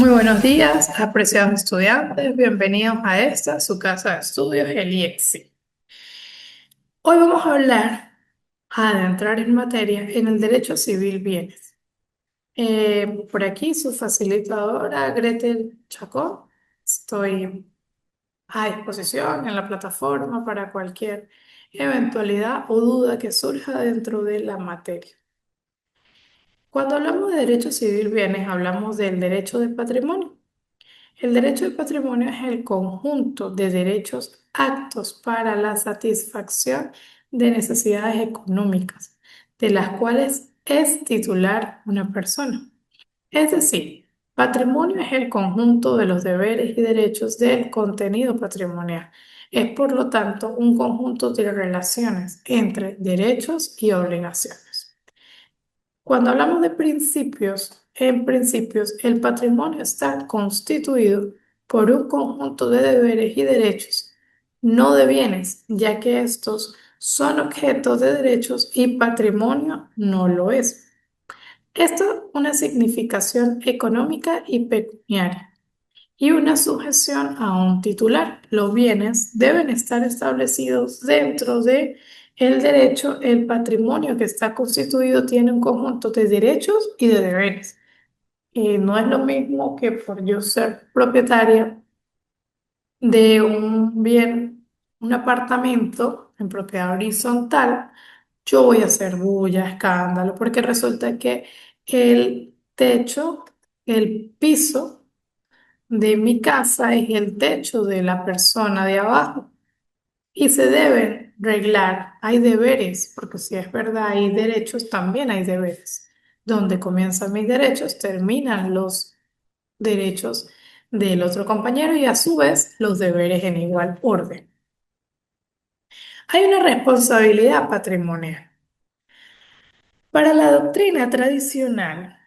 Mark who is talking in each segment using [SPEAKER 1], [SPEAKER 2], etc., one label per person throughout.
[SPEAKER 1] Muy buenos días, apreciados estudiantes. Bienvenidos a esta, su casa de estudios, el IEXI. Hoy vamos a hablar, a entrar en materia, en el derecho civil bienes. Por aquí su facilitadora, Gretel Chacón. Estoy a disposición en la plataforma para cualquier eventualidad o duda que surja dentro de la materia. Cuando hablamos de derecho civil bienes, hablamos del derecho de patrimonio. El derecho de patrimonio es el conjunto de derechos actos para la satisfacción de necesidades económicas, de las cuales es titular una persona. Es decir, patrimonio es el conjunto de los deberes y derechos del contenido patrimonial. Es, por lo tanto, un conjunto de relaciones entre derechos y obligaciones. Cuando hablamos de principios, en principios, el patrimonio está constituido por un conjunto de deberes y derechos, no de bienes, ya que estos son objetos de derechos y patrimonio no lo es. Esto es una significación económica y pecuniaria y una sujeción a un titular. Los bienes deben estar establecidos dentro de el derecho. El patrimonio que está constituido tiene un conjunto de derechos y de deberes. Y no es lo mismo que por yo ser propietaria de un bien, un apartamento en propiedad horizontal, yo voy a hacer bulla, escándalo, porque resulta que el techo, el piso, de mi casa es el techo de la persona de abajo y se deben reglar. Hay deberes, porque si es verdad, hay derechos, también hay deberes. Donde comienzan mis derechos, terminan los derechos del otro compañero y a su vez los deberes en igual orden. Hay una responsabilidad patrimonial. Para la doctrina tradicional,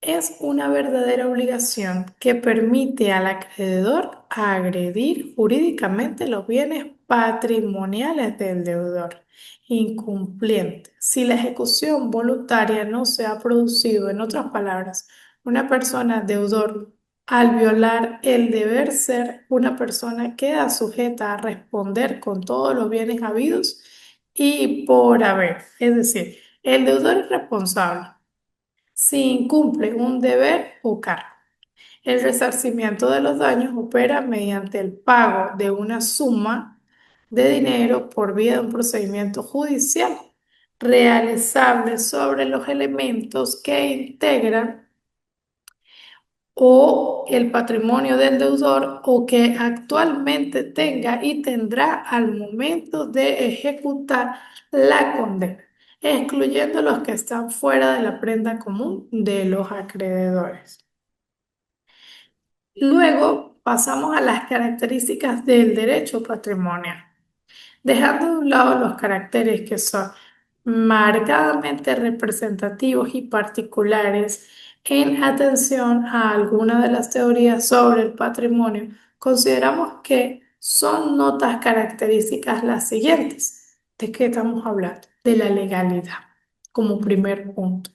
[SPEAKER 1] es una verdadera obligación que permite al acreedor agredir jurídicamente los bienes patrimoniales del deudor incumpliente si la ejecución voluntaria no se ha producido. En otras palabras, una persona deudor, al violar el deber ser, una persona queda sujeta a responder con todos los bienes habidos y por haber. Es decir, el deudor es responsable si incumple un deber o cargo. El resarcimiento de los daños opera mediante el pago de una suma de dinero por vía de un procedimiento judicial realizable sobre los elementos que integran o el patrimonio del deudor o que actualmente tenga y tendrá al momento de ejecutar la condena, excluyendo los que están fuera de la prenda común de los acreedores. Luego pasamos a las características del derecho patrimonial, dejando de un lado los caracteres que son marcadamente representativos y particulares en atención a alguna de las teorías sobre el patrimonio. Consideramos que son notas características las siguientes. ¿De qué estamos hablando? De la legalidad, como primer punto.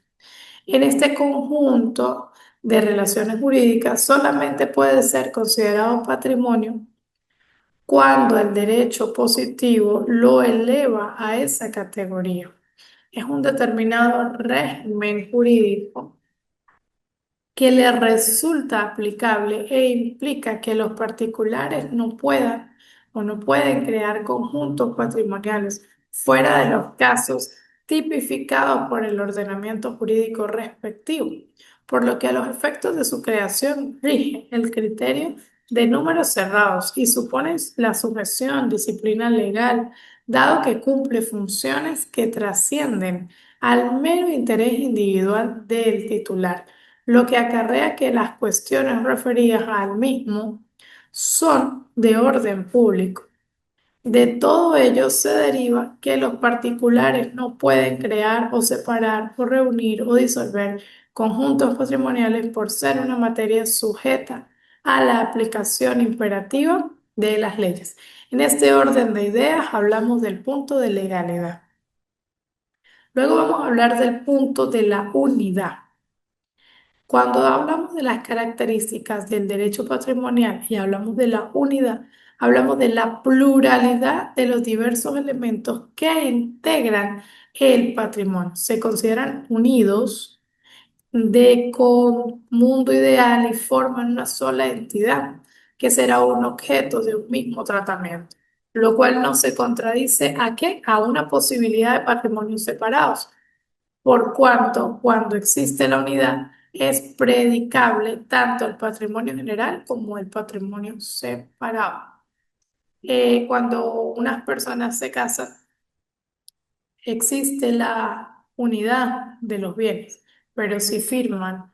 [SPEAKER 1] En este conjunto de relaciones jurídicas solamente puede ser considerado patrimonio cuando el derecho positivo lo eleva a esa categoría. Es un determinado régimen jurídico que le resulta aplicable e implica que los particulares no puedan o no pueden crear conjuntos patrimoniales fuera de los casos tipificados por el ordenamiento jurídico respectivo, por lo que a los efectos de su creación rige el criterio de números cerrados y supone la sujeción, disciplina legal, dado que cumple funciones que trascienden al mero interés individual del titular, lo que acarrea que las cuestiones referidas al mismo son de orden público. De todo ello se deriva que los particulares no pueden crear o separar o reunir o disolver conjuntos patrimoniales por ser una materia sujeta a la aplicación imperativa de las leyes. En este orden de ideas hablamos del punto de legalidad. Luego vamos a hablar del punto de la unidad. Cuando hablamos de las características del derecho patrimonial y hablamos de la unidad, hablamos de la pluralidad de los diversos elementos que integran el patrimonio. Se consideran unidos mundo ideal y forman una sola entidad que será un objeto de un mismo tratamiento, lo cual no se contradice ¿a qué? A una posibilidad de patrimonios separados, por cuanto cuando existe la unidad es predicable tanto el patrimonio general como el patrimonio separado. Cuando unas personas se casan, existe la unidad de los bienes, pero si firman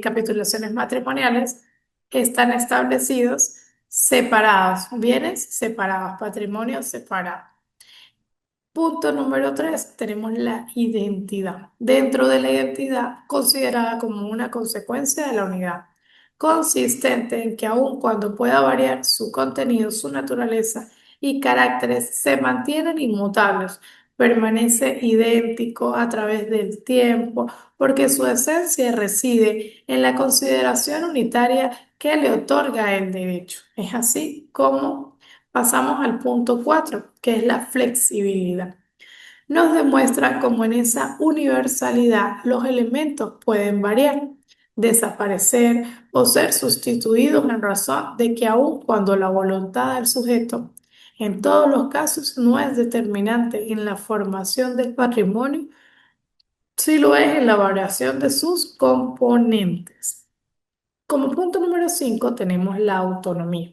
[SPEAKER 1] capitulaciones matrimoniales, están establecidos separados, bienes separados, patrimonios separados. Punto número 3, tenemos la identidad. Dentro de la identidad, considerada como una consecuencia de la unidad, consistente en que aun cuando pueda variar su contenido, su naturaleza y caracteres se mantienen inmutables, permanece idéntico a través del tiempo, porque su esencia reside en la consideración unitaria que le otorga el derecho. Es así como pasamos al punto 4, que es la flexibilidad. Nos demuestra cómo en esa universalidad los elementos pueden variar, desaparecer o ser sustituidos en razón de que aun cuando la voluntad del sujeto en todos los casos no es determinante en la formación del patrimonio, sí lo es en la variación de sus componentes. Como punto número 5 tenemos la autonomía.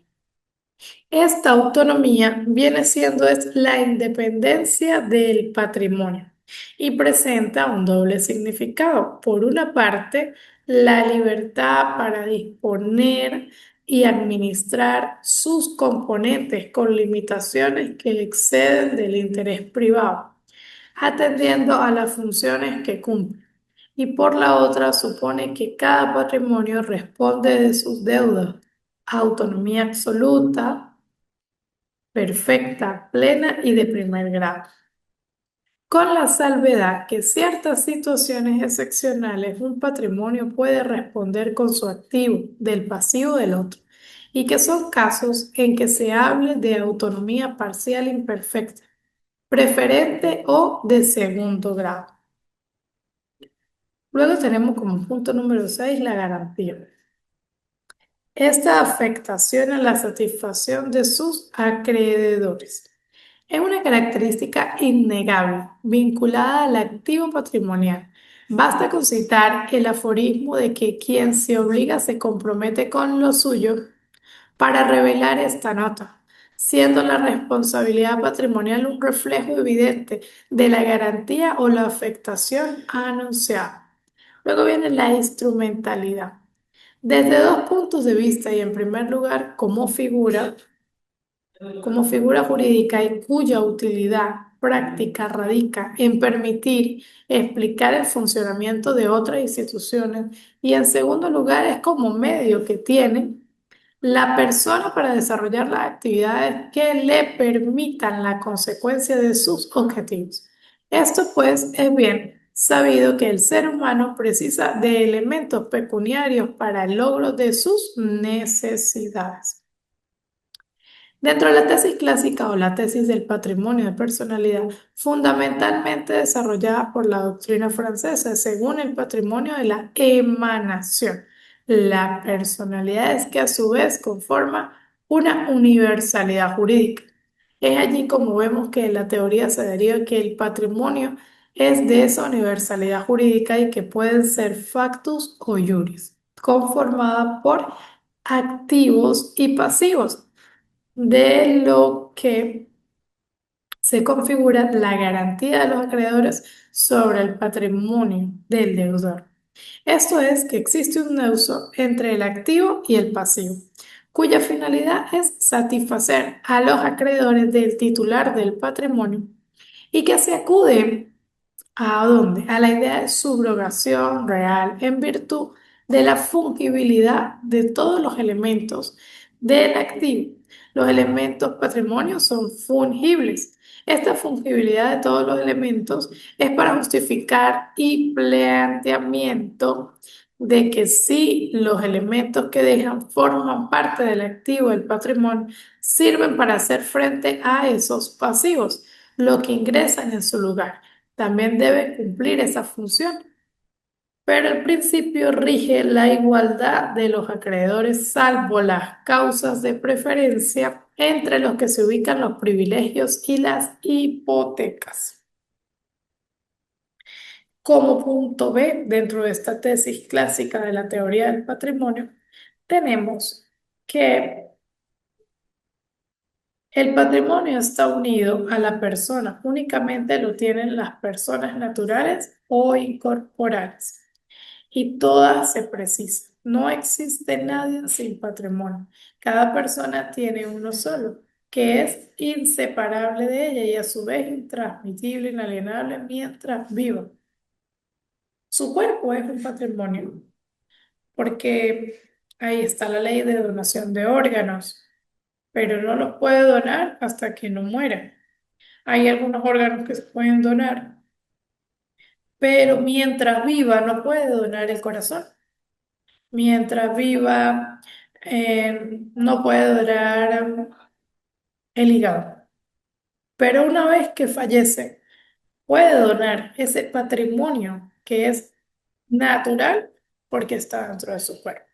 [SPEAKER 1] Esta autonomía viene siendo es la independencia del patrimonio y presenta un doble significado. Por una parte, la libertad para disponer y administrar sus componentes con limitaciones que exceden del interés privado, atendiendo a las funciones que cumple. Y por la otra, supone que cada patrimonio responde de sus deudas, autonomía absoluta, perfecta, plena y de primer grado, con la salvedad que ciertas situaciones excepcionales un patrimonio puede responder con su activo del pasivo del otro, y que son casos en que se hable de autonomía parcial imperfecta, preferente o de segundo grado. Luego tenemos como punto número 6 la garantía. Esta afectación a la satisfacción de sus acreedores. Es una característica innegable vinculada al activo patrimonial. Basta con citar el aforismo de que quien se obliga se compromete con lo suyo para revelar esta nota, siendo la responsabilidad patrimonial un reflejo evidente de la garantía o la afectación anunciada. Luego viene la instrumentalidad. Desde dos puntos de vista y en primer lugar como figura jurídica y cuya utilidad práctica radica en permitir explicar el funcionamiento de otras instituciones, y en segundo lugar es como medio que tiene la persona para desarrollar las actividades que le permitan la consecuencia de sus objetivos. Esto pues es bien sabido que el ser humano precisa de elementos pecuniarios para el logro de sus necesidades. Dentro de la tesis clásica o la tesis del patrimonio de personalidad, fundamentalmente desarrollada por la doctrina francesa, según el patrimonio de la emanación, la personalidad es que a su vez conforma una universalidad jurídica. Es allí como vemos que la teoría se deriva que el patrimonio es de esa universalidad jurídica y que pueden ser factus o iuris, conformada por activos y pasivos, de lo que se configura la garantía de los acreedores sobre el patrimonio del deudor. Esto es que existe un nexo entre el activo y el pasivo, cuya finalidad es satisfacer a los acreedores del titular del patrimonio y que se acude ¿a dónde? A la idea de subrogación real en virtud de la fungibilidad de todos los elementos del activo. Los elementos patrimonio son fungibles. Esta fungibilidad de todos los elementos es para justificar y planteamiento de que si los elementos que dejan forman parte del activo del patrimonio, sirven para hacer frente a esos pasivos, lo que ingresan en su lugar. También debe cumplir esa función. Pero el principio rige la igualdad de los acreedores, salvo las causas de preferencia entre los que se ubican los privilegios y las hipotecas. Como punto B, dentro de esta tesis clásica de la teoría del patrimonio, tenemos que el patrimonio está unido a la persona, únicamente lo tienen las personas naturales o incorporales, y todas se precisan. No existe nadie sin patrimonio. Cada persona tiene uno solo, que es inseparable de ella y a su vez intransmitible, inalienable mientras viva. Su cuerpo es un patrimonio, porque ahí está la ley de donación de órganos, pero no los puede donar hasta que no muera. Hay algunos órganos que se pueden donar, pero mientras viva no puede donar el corazón. Mientras viva no puede donar el hígado. Pero una vez que fallece, puede donar ese patrimonio que es natural porque está dentro de su cuerpo.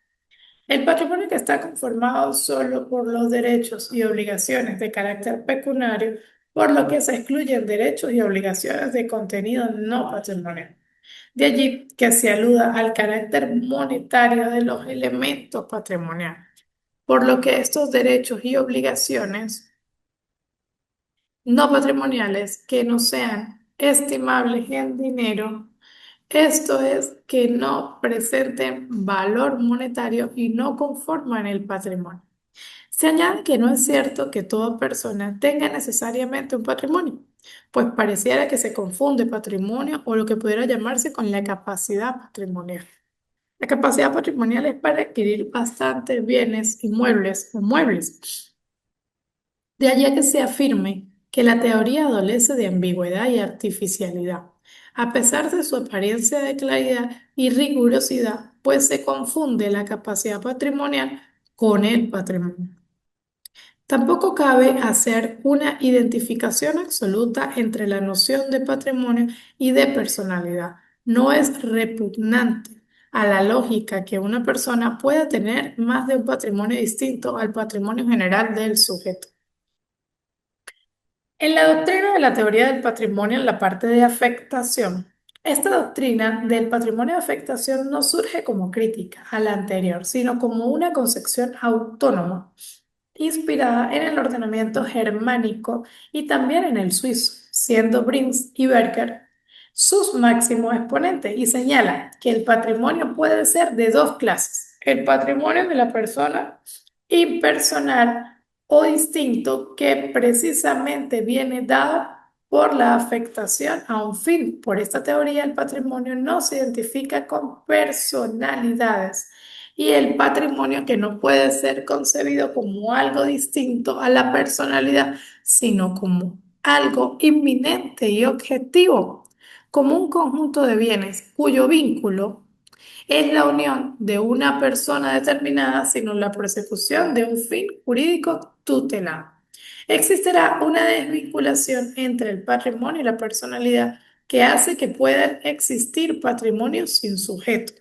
[SPEAKER 1] El patrimonio que está conformado solo por los derechos y obligaciones de carácter pecuniario, por lo que se excluyen derechos y obligaciones de contenido no patrimonial. De allí que se aluda al carácter monetario de los elementos patrimoniales, por lo que estos derechos y obligaciones no patrimoniales que no sean estimables en dinero, esto es, que no presenten valor monetario y no conforman el patrimonio. Se añade que no es cierto que toda persona tenga necesariamente un patrimonio, pues pareciera que se confunde patrimonio o lo que pudiera llamarse con la capacidad patrimonial. La capacidad patrimonial es para adquirir bastantes bienes inmuebles o muebles. De allí a que se afirme que la teoría adolece de ambigüedad y artificialidad, a pesar de su apariencia de claridad y rigurosidad, pues se confunde la capacidad patrimonial con el patrimonio. Tampoco cabe hacer una identificación absoluta entre la noción de patrimonio y de personalidad. No es repugnante a la lógica que una persona pueda tener más de un patrimonio distinto al patrimonio general del sujeto. En la doctrina de la teoría del patrimonio, en la parte de afectación, esta doctrina del patrimonio de afectación no surge como crítica a la anterior, sino como una concepción autónoma inspirada en el ordenamiento germánico y también en el suizo, siendo Brins y Berger sus máximos exponentes, y señala que el patrimonio puede ser de dos clases: el patrimonio de la persona impersonal o distinto, que precisamente viene dado por la afectación a un fin. Por esta teoría, el patrimonio no se identifica con personalidades, y el patrimonio que no puede ser concebido como algo distinto a la personalidad, sino como algo inminente y objetivo, como un conjunto de bienes cuyo vínculo es la unión de una persona determinada, sino la persecución de un fin jurídico tutelado. Existirá una desvinculación entre el patrimonio y la personalidad que hace que puedan existir patrimonios sin sujeto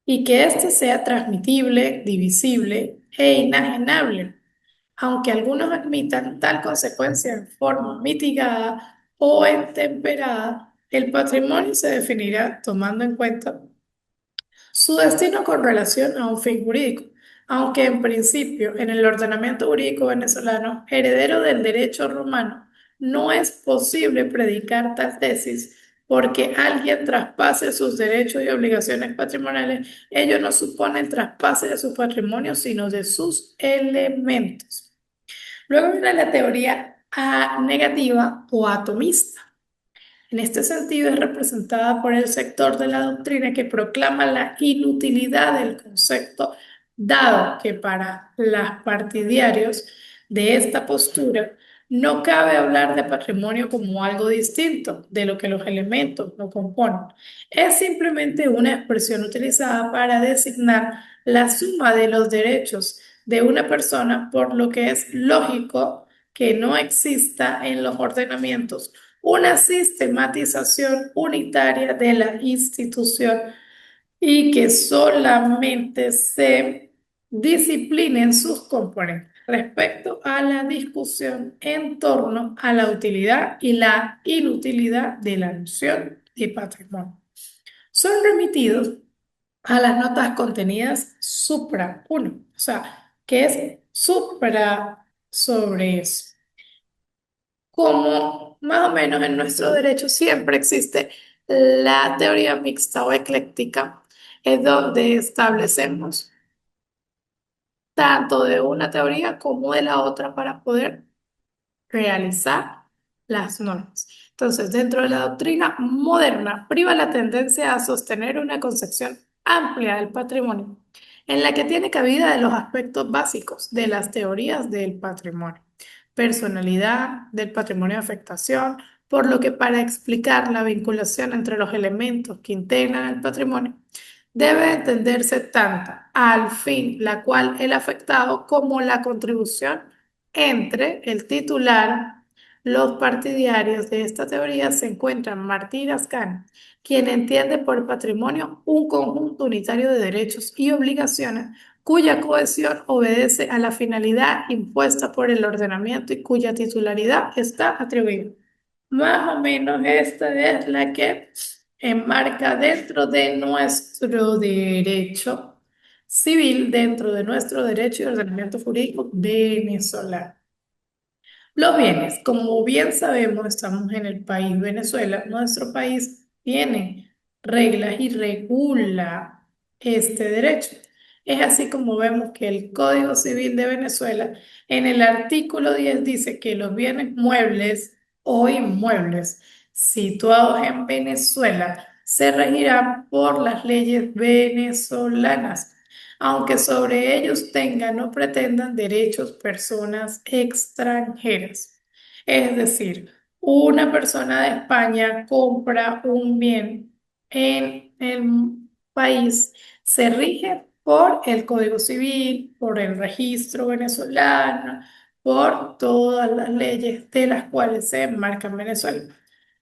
[SPEAKER 1] y que éste sea transmitible, divisible e inajenable, aunque algunos admitan tal consecuencia en forma mitigada o entemperada. El patrimonio se definirá tomando en cuenta su destino con relación a un fin jurídico, aunque en principio en el ordenamiento jurídico venezolano, heredero del derecho romano, no es posible predicar tal tesis porque alguien traspase sus derechos y obligaciones patrimoniales. Ello no supone el traspase de su patrimonio, sino de sus elementos. Luego viene la teoría negativa o atomista. En este sentido, es representada por el sector de la doctrina que proclama la inutilidad del concepto, dado que para los partidarios de esta postura No cabe hablar de patrimonio como algo distinto de lo que los elementos lo componen. Es simplemente una expresión utilizada para designar la suma de los derechos de una persona, por lo que es lógico que no exista en los ordenamientos una sistematización unitaria de la institución y que solamente se disciplinen sus componentes respecto a la discusión en torno a la utilidad y la inutilidad de la noción de patrimonio. Son remitidos a las notas contenidas supra uno, o sea, que es supra sobre eso. Como más o menos en nuestro derecho siempre existe la teoría mixta o ecléctica, es donde establecemos tanto de una teoría como de la otra para poder realizar las normas. Entonces, dentro de la doctrina moderna, priva la tendencia a sostener una concepción amplia del patrimonio, en la que tiene cabida de los aspectos básicos de las teorías del patrimonio, personalidad, del patrimonio de afectación, por lo que para explicar la vinculación entre los elementos que integran el patrimonio, debe entenderse tanto al fin la cual el afectado como la contribución entre el titular. Los partidarios de esta teoría se encuentran Martí y Lascano, quien entiende por patrimonio un conjunto unitario de derechos y obligaciones cuya cohesión obedece a la finalidad impuesta por el ordenamiento y cuya titularidad está atribuida. Más o menos esta es la que enmarca dentro de nuestro derecho civil, dentro de nuestro derecho y ordenamiento jurídico venezolano. Los bienes, como bien sabemos, estamos en el país Venezuela. Nuestro país tiene reglas y regula este derecho. Es así como vemos que el Código Civil de Venezuela en el artículo 10 dice que los bienes muebles o inmuebles situados en Venezuela se regirán por las leyes venezolanas, aunque sobre ellos tengan o pretendan derechos personas extranjeras. Es decir, una persona de España compra un bien en el país, se rige por el Código Civil, por el registro venezolano, por todas las leyes de las cuales se enmarca en Venezuela.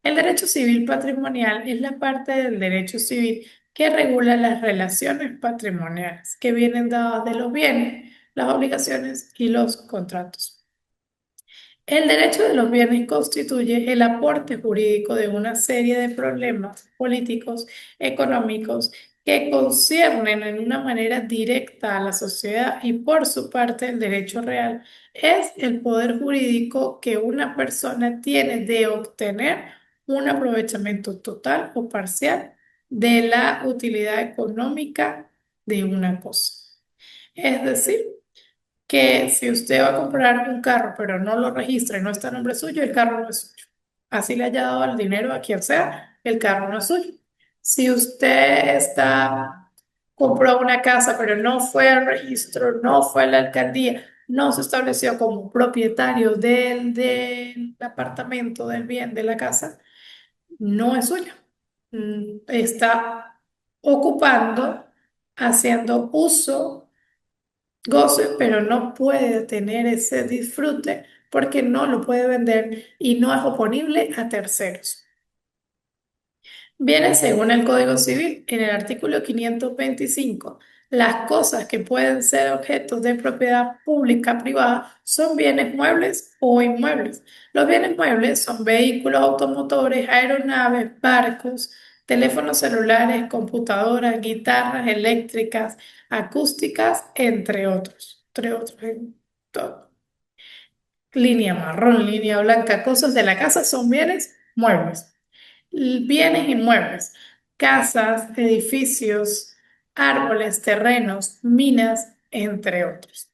[SPEAKER 1] El derecho civil patrimonial es la parte del derecho civil que regula las relaciones patrimoniales que vienen dadas de los bienes, las obligaciones y los contratos. El derecho de los bienes constituye el aporte jurídico de una serie de problemas políticos, económicos, que conciernen en una manera directa a la sociedad y por su parte el derecho real es el poder jurídico que una persona tiene de obtener un aprovechamiento total o parcial de la utilidad económica de una cosa. Es decir, que si usted va a comprar un carro pero no lo registra y no está a nombre suyo, el carro no es suyo. Así le haya dado el dinero a quien sea, el carro no es suyo. Si usted compró una casa pero no fue al registro, no fue a la alcaldía, no se estableció como propietario del apartamento, del bien, de la casa, no es suyo. Está ocupando, haciendo uso goce, pero no puede tener ese disfrute porque no lo puede vender y no es oponible a terceros. Viene según el Código Civil, en el artículo 525, las cosas que pueden ser objetos de propiedad pública privada son bienes muebles o inmuebles. Los bienes muebles son vehículos automotores, aeronaves, barcos, teléfonos celulares, computadoras, guitarras eléctricas, acústicas, entre otros. Entre otros, todo. Línea marrón, línea blanca, cosas de la casa son bienes muebles. Bienes inmuebles, casas, edificios, árboles, terrenos, minas, entre otros.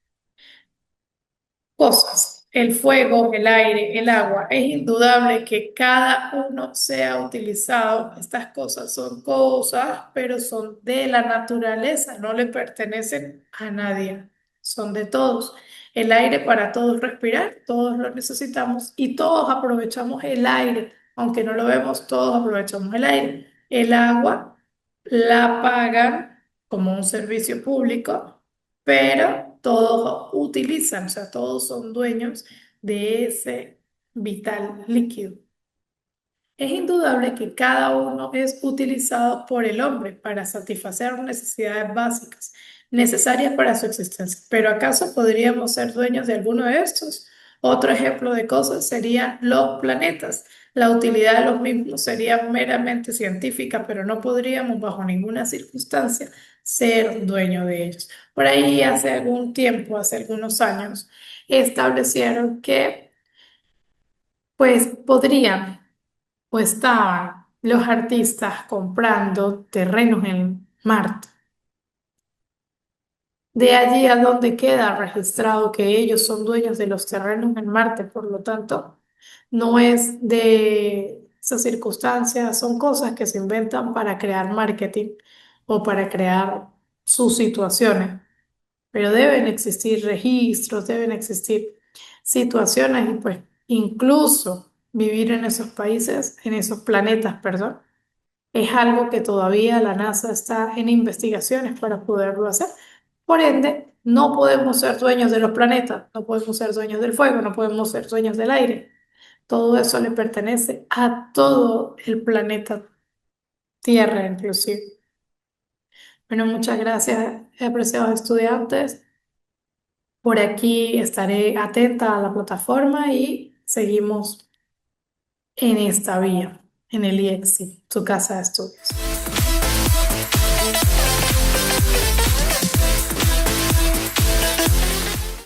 [SPEAKER 1] Cosas. El fuego, el aire, el agua. Es indudable que cada uno sea utilizado. Estas cosas son cosas, pero son de la naturaleza, no le pertenecen a nadie. Son de todos. El aire para todos respirar, todos lo necesitamos y todos aprovechamos el aire, aunque no lo vemos, todos aprovechamos el aire. El agua la pagan como un servicio público, pero todos utilizan, o sea, todos son dueños de ese vital líquido. Es indudable que cada uno es utilizado por el hombre para satisfacer necesidades básicas necesarias para su existencia. Pero ¿acaso podríamos ser dueños de alguno de estos? Otro ejemplo de cosas serían los planetas. La utilidad de los mismos sería meramente científica, pero no podríamos bajo ninguna circunstancia ser dueños de ellos. Por ahí hace algún tiempo, hace algunos años, establecieron que pues podrían o estaban los artistas comprando terrenos en Marte. De allí a donde queda registrado que ellos son dueños de los terrenos en Marte, por lo tanto, no es de esas circunstancias, son cosas que se inventan para crear marketing o para crear sus situaciones, pero deben existir registros, deben existir situaciones y pues incluso vivir en esos países, en esos planetas, perdón, es algo que todavía la NASA está en investigaciones para poderlo hacer. Por ende, no podemos ser dueños de los planetas, no podemos ser dueños del fuego, no podemos ser dueños del aire. Todo eso le pertenece a todo el planeta Tierra, inclusive. Bueno, muchas gracias, apreciados estudiantes. Por aquí estaré atenta a la plataforma y seguimos en esta vía, en el IEXI, tu casa de estudios.